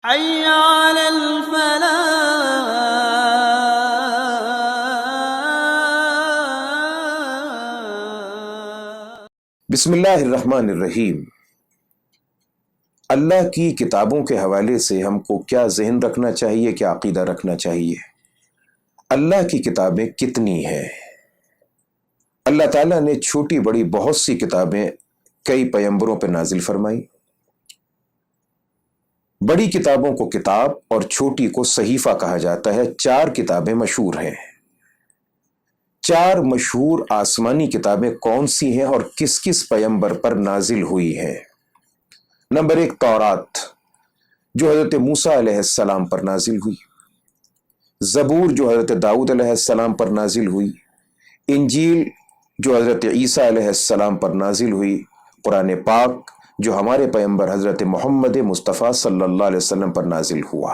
حي على الفلاح. بسم اللہ الرحمن الرحیم۔ اللہ کی کتابوں کے حوالے سے ہم کو کیا ذہن رکھنا چاہیے، کیا عقیدہ رکھنا چاہیے؟ اللہ کی کتابیں کتنی ہیں؟ اللہ تعالیٰ نے چھوٹی بڑی بہت سی کتابیں کئی پیغمبروں پہ نازل فرمائی۔ بڑی کتابوں کو کتاب اور چھوٹی کو صحیفہ کہا جاتا ہے۔ 4 کتابیں مشہور ہیں۔ 4 مشہور آسمانی کتابیں کون سی ہیں اور کس کس پیغمبر پر نازل ہوئی ہیں؟ نمبر 1 تورات، جو حضرت موسیٰ علیہ السلام پر نازل ہوئی۔ زبور، جو حضرت داؤد علیہ السلام پر نازل ہوئی۔ انجیل، جو حضرت عیسیٰ علیہ السلام پر نازل ہوئی۔ قرآن پاک، جو ہمارے پیغمبر حضرت محمد مصطفیٰ صلی اللہ علیہ وسلم پر نازل ہوا۔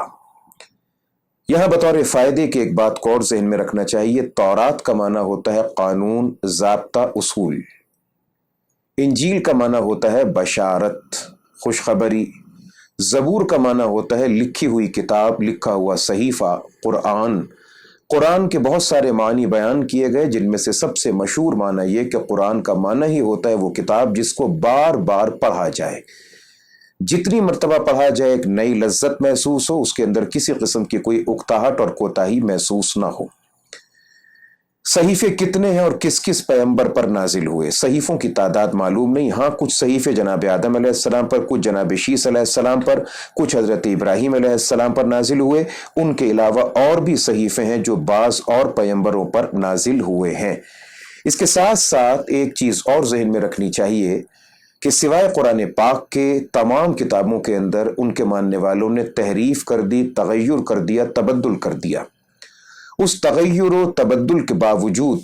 یہاں بطور فائدے کے ایک بات کو اور ذہن میں رکھنا چاہیے۔ تورات کا معنی ہوتا ہے قانون، ضابطہ، اصول۔ انجیل کا معنی ہوتا ہے بشارت، خوشخبری۔ زبور کا معنی ہوتا ہے لکھی ہوئی کتاب، لکھا ہوا صحیفہ۔ قرآن کے بہت سارے معنی بیان کیے گئے، جن میں سے سب سے مشہور معنی یہ کہ قرآن کا معنی ہی ہوتا ہے وہ کتاب جس کو بار بار پڑھا جائے۔ جتنی مرتبہ پڑھا جائے ایک نئی لذت محسوس ہو، اس کے اندر کسی قسم کی کوئی اکتاہٹ اور کوتاہی محسوس نہ ہو۔ صحیفے کتنے ہیں اور کس کس پیغمبر پر نازل ہوئے؟ صحیفوں کی تعداد معلوم نہیں۔ ہاں، کچھ صحیفے جناب آدم علیہ السلام پر، کچھ جناب شیس علیہ السلام پر، کچھ حضرت ابراہیم علیہ السلام پر نازل ہوئے۔ ان کے علاوہ اور بھی صحیفے ہیں جو بعض اور پیغمبروں پر نازل ہوئے ہیں۔ اس کے ساتھ ساتھ ایک چیز اور ذہن میں رکھنی چاہیے کہ سوائے قرآن پاک کے تمام کتابوں کے اندر ان کے ماننے والوں نے تحریف کر دی، تغیر کر دیا، تبدل کر دیا۔ اس تغیر و تبدل کے باوجود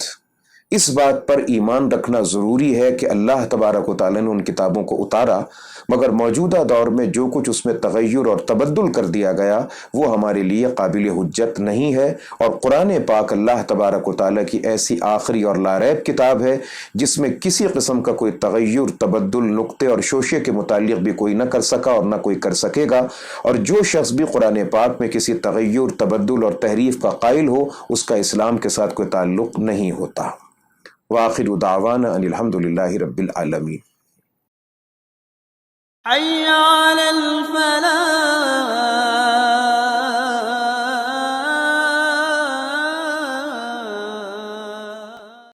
اس بات پر ایمان رکھنا ضروری ہے کہ اللہ تبارک و تعالیٰ نے ان کتابوں کو اتارا، مگر موجودہ دور میں جو کچھ اس میں تغیر اور تبدل کر دیا گیا وہ ہمارے لیے قابل حجت نہیں ہے۔ اور قرآن پاک اللہ تبارک و تعالیٰ کی ایسی آخری اور لاریب کتاب ہے جس میں کسی قسم کا کوئی تغیر، تبدل، نقطے اور شوشے کے متعلق بھی کوئی نہ کر سکا اور نہ کوئی کر سکے گا۔ اور جو شخص بھی قرآن پاک میں کسی تغیر، تبدل اور تحریف کا قائل ہو، اس کا اسلام کے ساتھ کوئی تعلق نہیں ہوتا۔ وآخر دعوانا ان الحمد للہ رب العالمین۔ حي على الفلاح.